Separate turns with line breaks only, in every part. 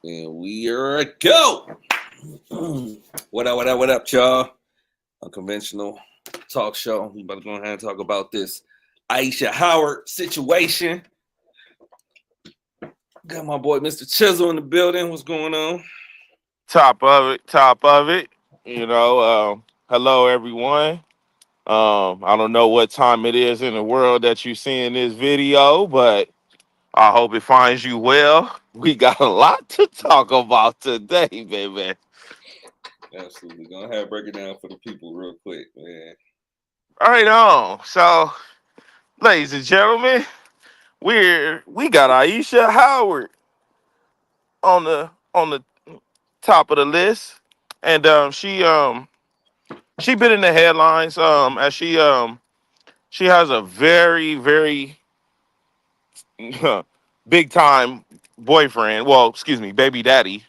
And we are a go. What up, y'all? Unconventional talk show. We about to go ahead and talk about this Ayesha Howard situation. Got my boy Mr. Chisel in the building. What's going on?
Top of it. Hello everyone. I don't know what time it is in the world that you seeing this video, but I hope it finds you well. We got a lot to talk about today, baby.
Absolutely. Go ahead and break it down for the people real quick, man.
All right, on. So, ladies and gentlemen, we got Ayesha Howard on the top of the list, and she been in the headlines as she has a very big time boyfriend. Well, excuse me, baby daddy,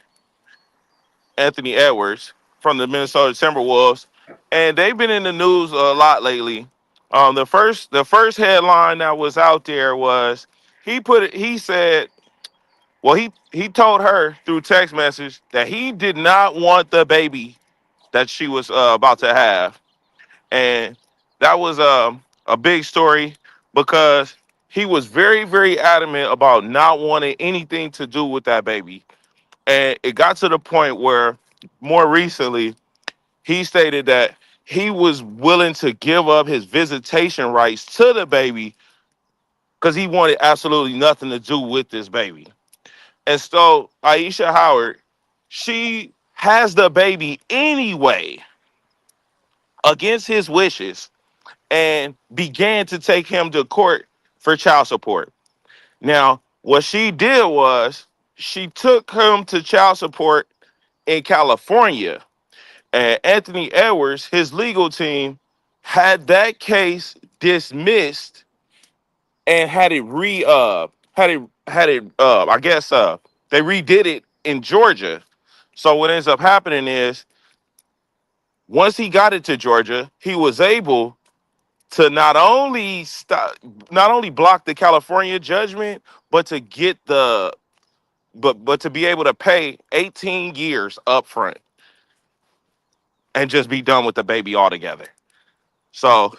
Anthony Edwards from the Minnesota Timberwolves, and they've been in the news a lot lately. The first headline that was out there was he said, well, he told her through text message that he did not want the baby that she was about to have, and that was a big story because he was very adamant about not wanting anything to do with that baby, and it got to the point where more recently he stated that he was willing to give up his visitation rights to the baby because he wanted absolutely nothing to do with this baby. And so Ayesha Howard, she has the baby anyway against his wishes and began to take him to court for child support. Now, what she did was she took him to child support in California, and Anthony Edwards, his legal team, had that case dismissed and had it I guess they redid it in Georgia. So what ends up happening is once he got it to Georgia, he was able to not only block the California judgment, but to get the but to be able to pay 18 years up front and just be done with the baby altogether. So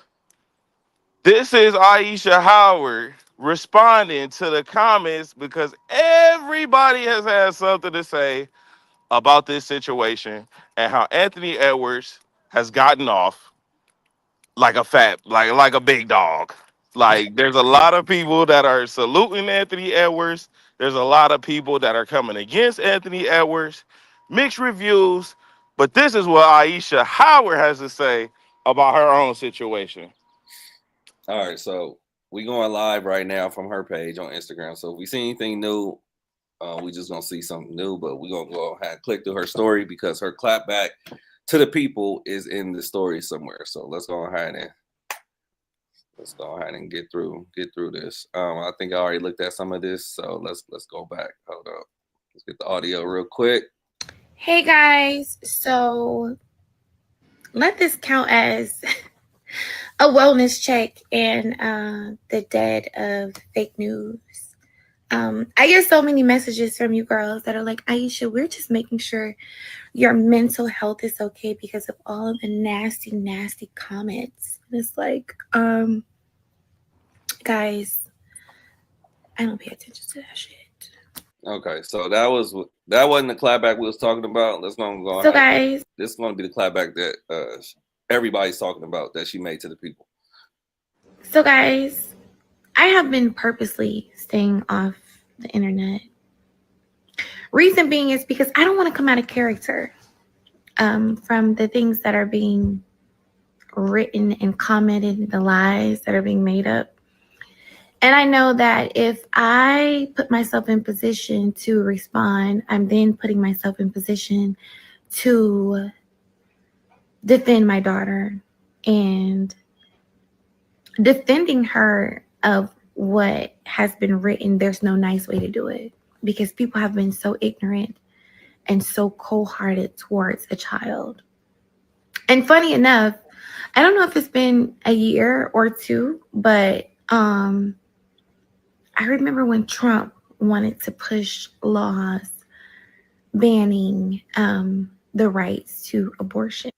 this is Ayesha Howard responding to the comments because everybody has had something to say about this situation and how Anthony Edwards has gotten off like a big dog. Like there's a lot of people that are saluting Anthony Edwards. There's a lot of people that are coming against Anthony Edwards. Mixed reviews, but this is what Ayesha Howard has to say about her own situation.
All right, so we going live right now from her page on Instagram. So if we see anything new, we just gonna see something new. But we gonna go ahead and click through her story because her clapback to the people is in the story somewhere. So let's go ahead and get through this. I think I already looked at some of this, so let's go back. Hold up. Let's get the audio real quick.
Hey guys, so let this count as a wellness check and the dead of fake news. I get so many messages from you girls that are like, Ayesha, we're just making sure your mental health is okay because of all of the nasty comments. And it's like, guys, I don't pay attention to that shit.
Okay, so that wasn't the clapback we was talking about. Let's go
So
ahead.
guys,
This is going to be the clapback that everybody's talking about that she made to the people.
I have been purposely staying off the internet. Reason being is because I don't want to come out of character from the things that are being written and commented, the lies that are being made up. And I know that if I put myself in position to respond, I'm then putting myself in position to defend my daughter and defending her of what has been written. There's no nice way to do it because people have been so ignorant and so cold-hearted towards a child. And funny enough, I don't know if it's been a year or two, but I remember when Trump wanted to push laws banning the rights to abortion.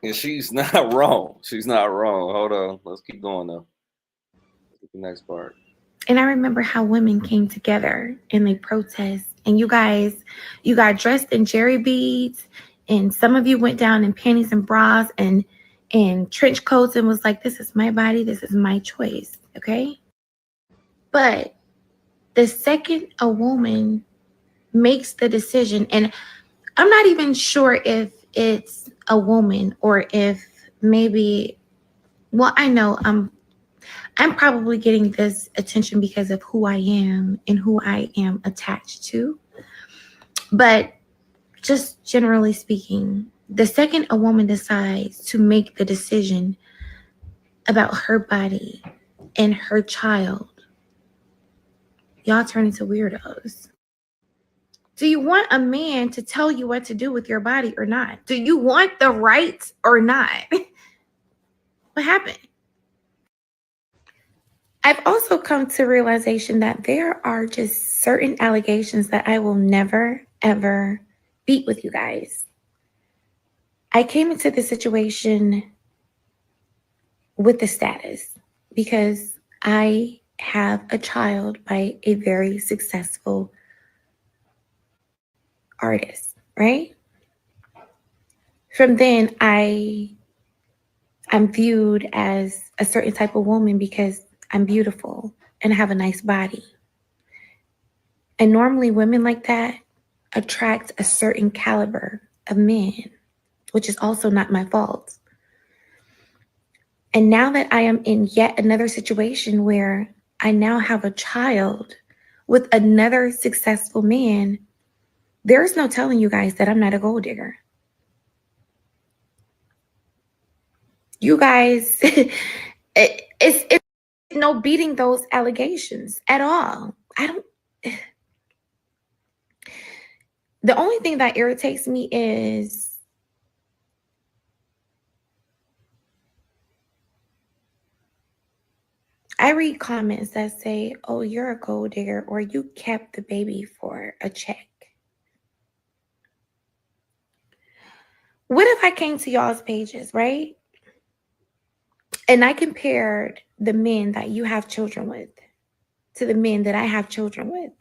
And she's not wrong. She's not wrong. Hold on. Let's keep going though. The next part.
And I remember how women came together and they protest. And you guys, you got dressed in jerry beads, and some of you went down in panties and bras and trench coats and was like, "This is my body. This is my choice." Okay. But the second a woman makes the decision, and I'm not even sure if it's a woman or if maybe, well, I know I'm probably getting this attention because of who I am and who I am attached to. But just generally speaking, the second a woman decides to make the decision about her body and her child, y'all turn into weirdos. Do you want a man to tell you what to do with your body or not? Do you want the right or not? What happened? I've also come to realization that there are just certain allegations that I will never, ever beat with you guys. I came into the situation with the status because I have a child by a very successful artist, right? From then, I'm viewed as a certain type of woman because I'm beautiful and have a nice body. And normally women like that attract a certain caliber of men, which is also not my fault. And now that I am in yet another situation where I now have a child with another successful man, there's no telling you guys that I'm not a gold digger. You guys, it's no beating those allegations at all. The only thing that irritates me is I read comments that say, "Oh, you're a gold digger," or "You kept the baby for a check." What if I came to y'all's pages, right? And I compared the men that you have children with to the men that I have children with.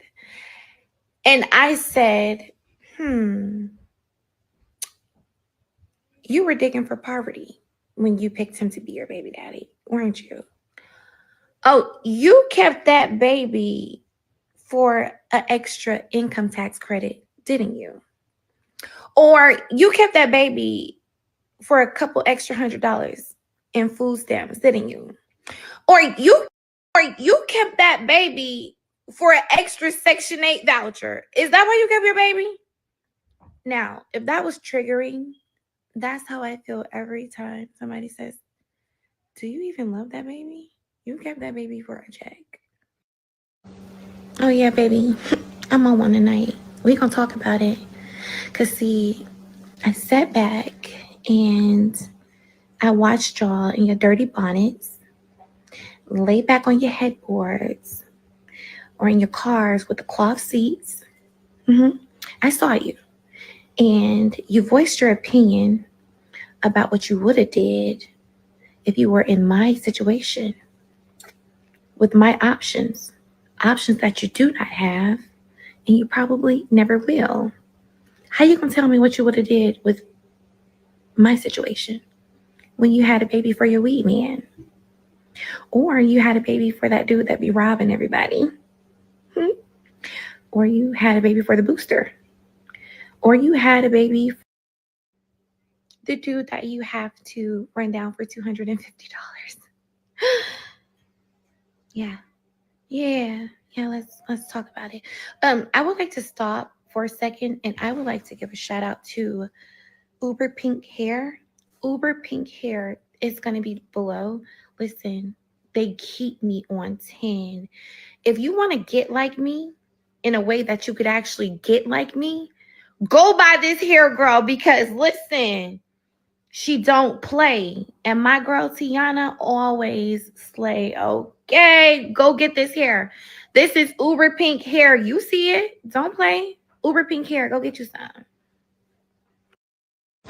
And I said, you were digging for poverty when you picked him to be your baby daddy, weren't you? Oh, you kept that baby for an extra income tax credit, didn't you? Or you kept that baby for a couple extra $100 in food stamps, didn't you? Or you kept that baby for an extra Section 8 voucher. Is that why you kept your baby? Now, if that was triggering, that's how I feel every time somebody says, "Do you even love that baby? You kept that baby for a check." Oh yeah, baby. I'm on one tonight. We gonna talk about it. Cause see, I sat back and I watched y'all in your dirty bonnets, lay back on your headboards or in your cars with the cloth seats. I saw you. And you voiced your opinion about what you would have did if you were in my situation with my options that you do not have and you probably never will. How you gonna tell me what you would have did with my situation when you had a baby for your weed man, or you had a baby for that dude that be robbing everybody, or you had a baby for the booster, or you had a baby for the dude that you have to run down for $250? Yeah. Let's talk about it. I would like to stop for a second, and I would like to give a shout out to Uber Pink Hair. Uber Pink Hair is going to be below. Listen, they keep me on 10. If you want to get like me in a way that you could actually get like me, go buy this hair, girl, because listen, she don't play. And my girl Tiana always slay. Okay, go get this hair. This is Uber Pink Hair. You see it? Don't play. Uber pink hair, go get you some.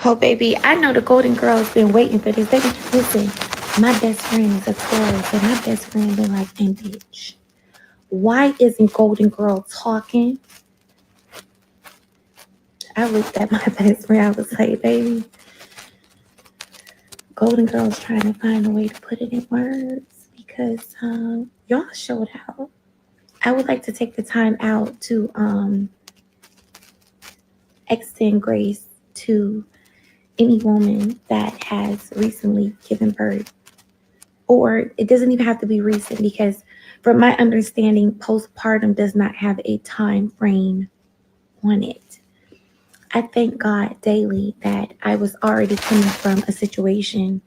Oh, baby, I know the Golden Girls been waiting for this. They been, listen, my best friend is a Taurus, and my best friend been like, and bitch, why isn't Golden Girl talking? I looked at my best friend. I was like, baby, Golden Girl's trying to find a way to put it in words because y'all showed out. I would like to take the time out to extend grace to any woman that has recently given birth, or it doesn't even have to be recent because, from my understanding, postpartum does not have a time frame on it. I thank God daily that I was already coming from a situation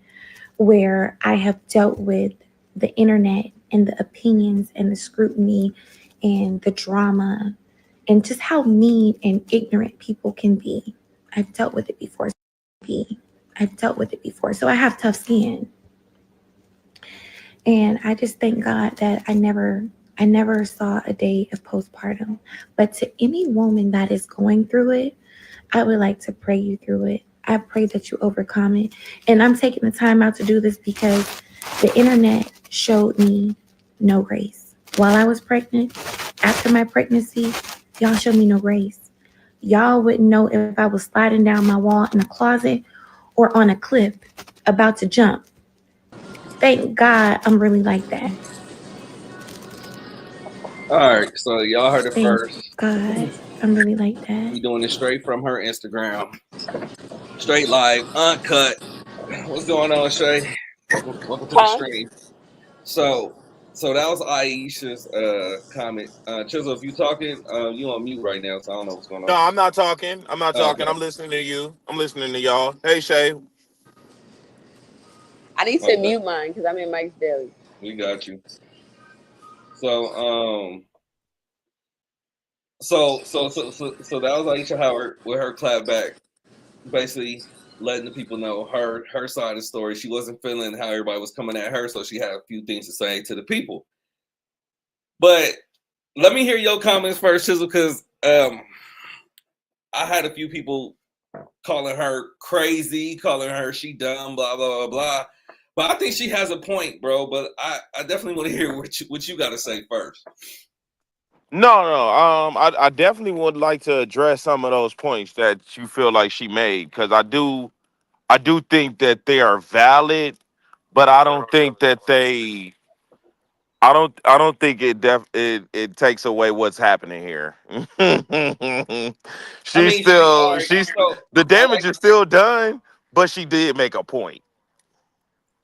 where I have dealt with the internet and the opinions and the scrutiny and the drama and just how mean and ignorant people can be. I've dealt with it before. I've dealt with it before. So I have tough skin. And I just thank God that I never saw a day of postpartum. But to any woman that is going through it, I would like to pray you through it. I pray that you overcome it. And I'm taking the time out to do this because the internet showed me no grace. While I was pregnant, after my pregnancy, y'all showed me no grace. Y'all wouldn't know if I was sliding down my wall in a closet or on a cliff about to jump. Thank God I'm really like that.
All right, so y'all heard it
Thank
first.
God I'm really like that.
We doing it straight from her Instagram, straight live, uncut. What's going on, Shay? Welcome to the
Huh?
stream. So, so that was Aisha's comment. Chisel, if you talking, you on mute right now, so I don't know what's going
No,
on.
I'm not talking. I'm not talking.
Okay,
I'm listening to you. I'm listening to y'all. Hey, Shay.
I need to
okay,
mute mine because I'm in Mike's Daily.
we got you. So, so that was Aisha Howard with her clap back, basically letting the people know her side of the story. She wasn't feeling how everybody was coming at her, so she had a few things to say to the people. But let me hear your comments first, Chisel, because I had a few people calling her crazy, calling her she dumb, blah blah blah blah. But I think she has a point, bro. But I definitely want to hear what you got to say first.
No, no. I definitely would like to address some of those points that you feel like she made because I do think that they are valid, but I don't think that they. I don't think it takes away what's happening here.
I mean, all right.
She's
So
the
I
damage
like
is still done, but she did make a point.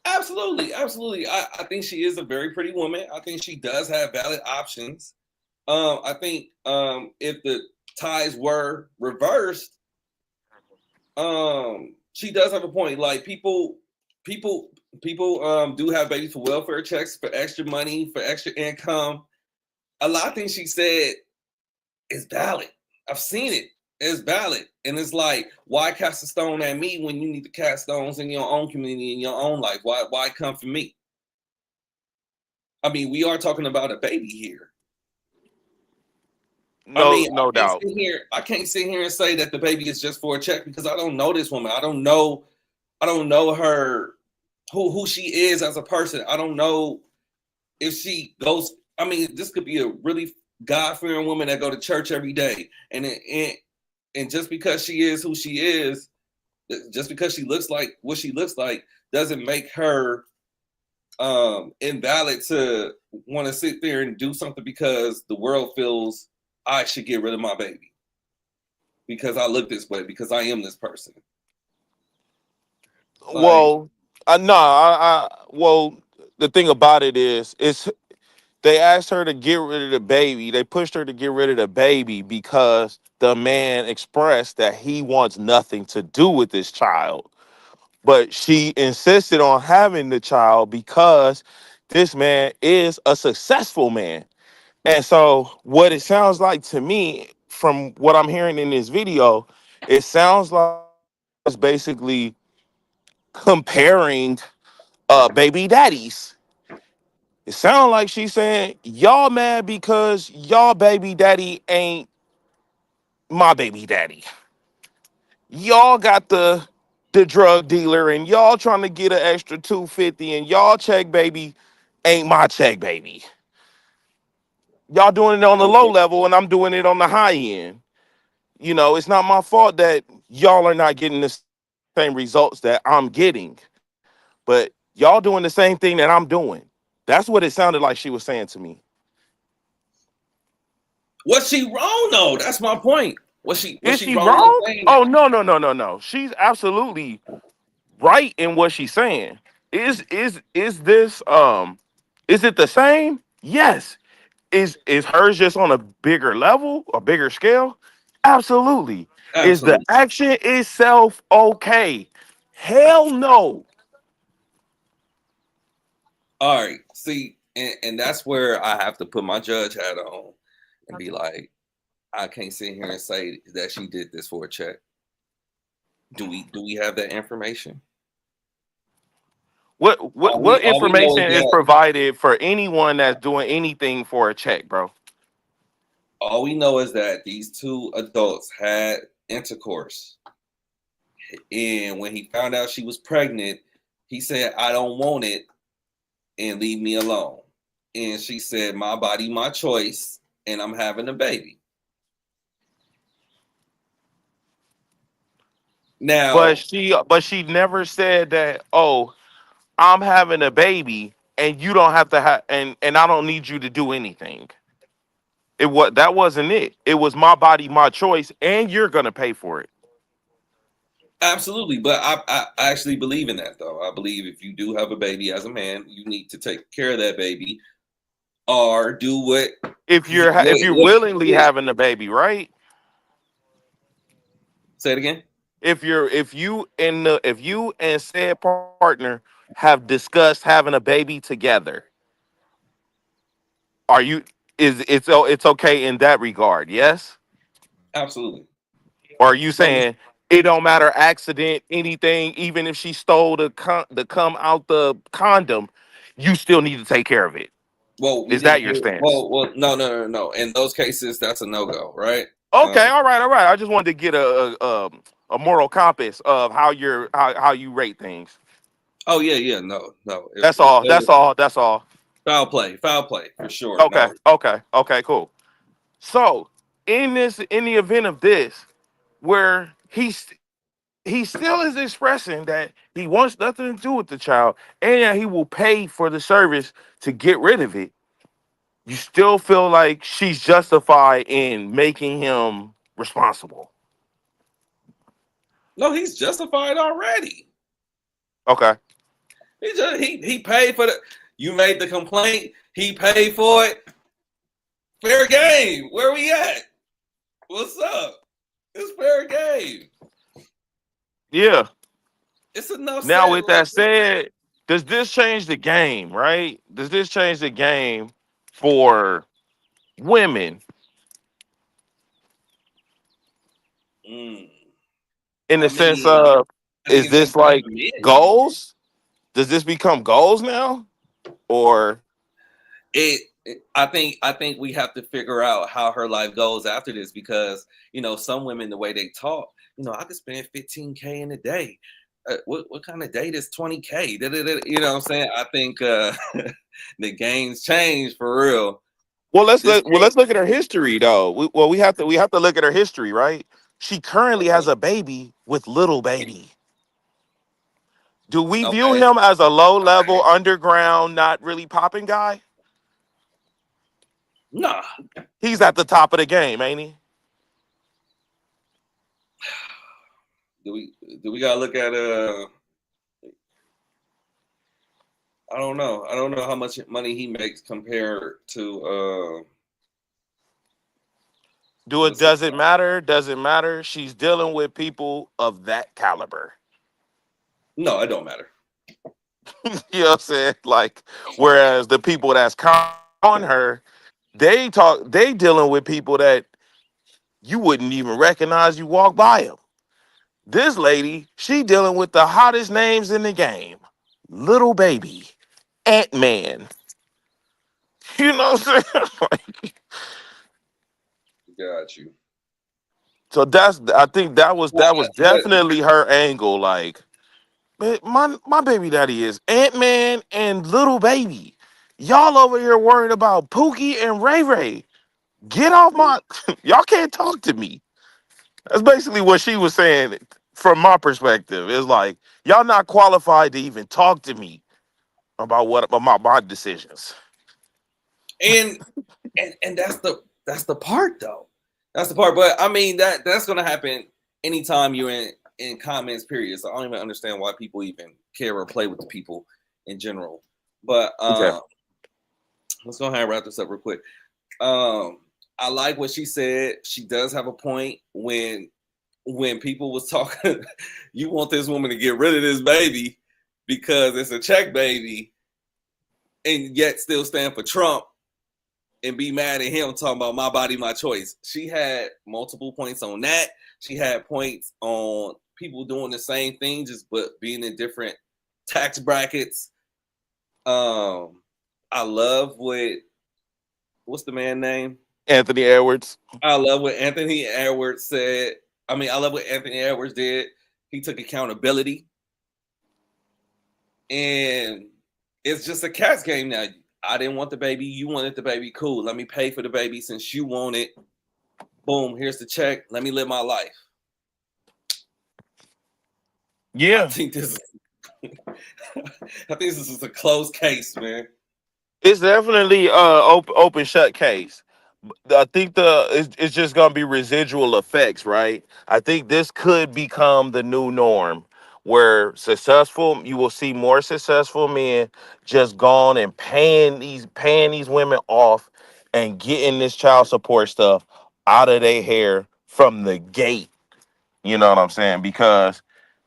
absolutely, absolutely. I think she is a very pretty woman. I think she does have valid options. I think if the ties were reversed, she does have a point. Like people, people do have babies for welfare checks, for extra money, for extra income. A lot of things she said is valid. I've seen it. It's valid. And it's like, why cast a stone at me when you need to cast stones in your own community, in your own life? Why come for me? I mean, we are talking about a baby here. I
No,
mean,
no doubt.
I can't sit here and say that the baby is just for a check because I don't know this woman. I don't know her who she is as a person. I don't know if she goes. I mean, this could be a really God fearing woman that go to church every day, and just because she is who she is, just because she looks like what she looks like, doesn't make her invalid to want to sit there and do something because the world feels I should get rid of my baby because I look this way because I am this person. Like,
Well, no, well, the thing about it is, it's they asked her to get rid of the baby. They pushed her to get rid of the baby because the man expressed that he wants nothing to do with this child. But she insisted on having the child because this man is a successful man. And so, what it sounds like to me, from what I'm hearing in this video, it sounds like it's basically comparing baby daddies. It sounds like she's saying y'all mad because y'all baby daddy ain't my baby daddy. Y'all got the drug dealer and y'all trying to get an extra 250 and y'all check baby ain't my check baby. Y'all doing it on the low
Okay.
level and I'm doing it on the high end. You know, it's not my fault that y'all are not getting the same results that I'm getting, but y'all doing the same thing that I'm doing. That's what it sounded like she was saying to me.
Was she wrong though? That's my point. Was
Is
she
she
wrong in
wrong?
saying
Oh
that?
no, no, no, no, no. She's absolutely right in what she's saying. Is this is it the same? Yes. Is hers just on a bigger level, a bigger scale? Absolutely. Is the
Absolutely.
action itself okay? Hell no.
All right. See, and that's where I have to put my judge hat on and be like, I can't sit here and say that she did this for a check. Do we have that information?
What what
All we
what
all we know
information
is
is
that
provided for anyone that's doing anything for a check, bro?
all we know is that these two adults had intercourse, and when he found out she was pregnant, he said, "I don't want it, and leave me alone." And she said, "My body, my choice, and I'm having a baby."
But
Now,
she never said that, "Oh, I'm having a baby and you don't have to have and I don't need you to do anything." It was that wasn't it. It was my body, my choice, and you're gonna pay for it.
absolutely, but I actually believe in that though. I believe if you do have a baby as a man, you need to take care of that baby or do what
If you're willingly having the baby, right?
say it again.
If you and said partner have discussed having a baby together, are you is it's okay in that regard? Yes.
Absolutely.
Or are you
So
saying it don't matter accident anything, even if she stole the come out the condom, you still need to take care of it?
well, we
Is that
didn't
your
hear.
stance?
No, no, no, no. In those cases, that's a no go, right?
Okay,
Um,
all right, all right. I just wanted to get a moral compass of how you rate things.
oh yeah, yeah, no, no.
That's
If
all.
there
That's
was
all. That's all.
foul play for sure.
Okay,
No,
okay, okay, cool. So in the event of this, where he still is expressing that he wants nothing to do with the child and that he will pay for the service to get rid of it, you still feel like she's justified in making him responsible.
no, he's justified already.
Okay.
He paid for the. You made the complaint. He paid for it. Fair game. Where we at? What's up? It's fair game.
Yeah.
It's enough
Now,
said
with
right
that said, does this change the game, right? Does this change the game for women
there.
in the
I
sense
mean,
of,
I think
is
it's the
this
same
like
for men.
goals? Does this become goals now? Or,
I think we have to figure out how her life goes after this because some women the way they talk, I could spend 15K in a day. What kind of date is 20K? You know what I'm saying? I think the game's changed for real. This
let's
ain't
look at her history though. We have to look at her history, right? She currently has
okay.
a baby with little baby. Do we view
Okay.
him as a low level underground, not really popping guy?
Nah.
He's at the top of the game, ain't he?
Do we do we gotta look at I don't know. I don't know how much money he makes compared
Do it
what's it?
doesn't matter? Doesn't matter. She's dealing with people of that caliber.
No, it don't matter.
You know what I'm saying? Like, whereas the people that's on her, they dealing with people that you wouldn't even recognize you walk by them. This lady, she dealing with the hottest names in the game. Little baby, Ant Man. You know what I'm saying?
Got you.
So I think
Well,
that was
but
definitely her angle. Like, man, my baby daddy is Ant-Man and little baby. Y'all over here worried about Pookie and Ray Ray. Get off my y'all can't talk to me. That's basically what she was saying from my perspective. It's like y'all not qualified to even talk to me about my decisions.
and and that's the part though. That's the part. But I mean that's gonna happen anytime you're in comments. Period. So I don't even understand why people even care or play with the people in general. But
Okay.
let's go ahead and wrap this up real quick. Um, I like what she said. She does have a point when people was talking. You want this woman to get rid of this baby because it's a check baby, and yet still stand for Trump and be mad at him talking about my body, my choice. She had multiple points on that. She had points on people doing the same thing, just but being in different tax brackets. I love what's the man name?
Anthony Edwards.
I love what Anthony Edwards said. I mean, I love what Anthony Edwards did. He took accountability. And it's just a cat's game now. I didn't want the baby. You wanted the baby. Cool. Let me pay for the baby since you want it. Boom. Here's the check. Let me live my life. I
Yeah.
think this is I think this is a closed case, man.
It's definitely open shut case. I think it's just gonna be residual effects, right? I think this could become the new norm, where you will see more successful men just gone and paying these women off and getting this child support stuff out of their hair from the gate. You know what I'm saying? Because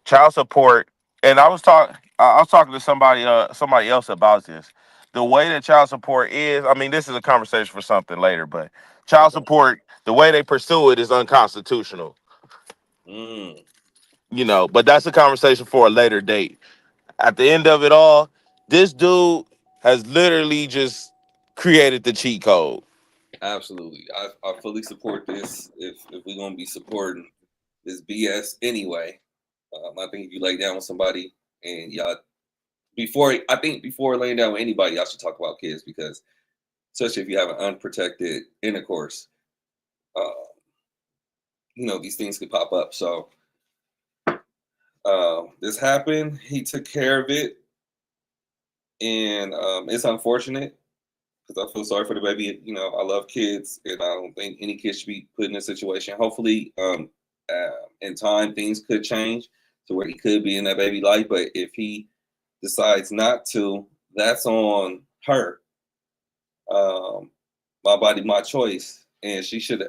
child support, and I was talking to somebody else about this. The way that child support is, I mean, this is a conversation for something later, but child
Okay.
support, the way they pursue it is unconstitutional.
Mm,
You know, but that's a conversation for a later date. At the end of it all, this dude has literally just created the cheat code.
absolutely. I fully support this if we're gonna be supporting this BS anyway. I think if you lay down with somebody and y'all before laying down with anybody, y'all should talk about kids because especially if you have an unprotected intercourse, uh, these things could pop up. So this happened. He took care of it, and it's unfortunate because I feel sorry for the baby. I love kids, and I don't think any kid should be put in this situation. Hopefully, in time, things could change to where he could be in that baby life. But if he decides not to, that's on her. Um, my body, my choice, and she should.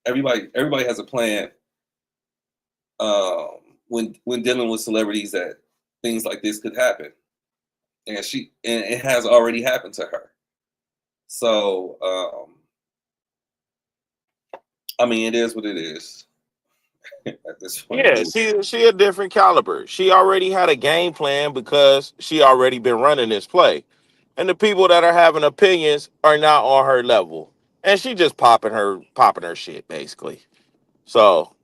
Everybody has a plan um, when dealing with celebrities that things like this could happen, and it has already happened to her. So I mean, it is what it is at this point.
Yeah, she a different caliber. She already had a game plan because she already been running this play. And the people that are having opinions are not on her level. And she just popping her shit basically. So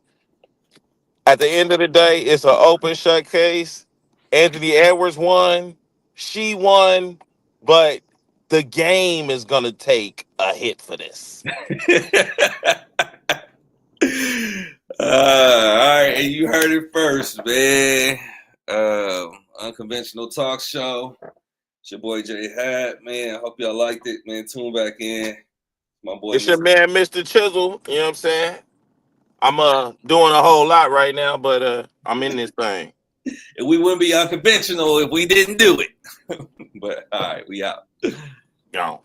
at the end of the day, it's an open shut case. Anthony Edwards won, she won, but the game is gonna take a hit for this.
All right, and you heard it first, man. Unconventional talk show. It's your boy Jay Hat, man. I hope y'all liked it, man. Tune back in. My boy,
It's your
Mr.
man, Mr. Chisel. You know what I'm saying? I'm doing a whole lot right now, but I'm in this thing.
And we wouldn't be unconventional if we didn't do it. But all right, we out.
You know.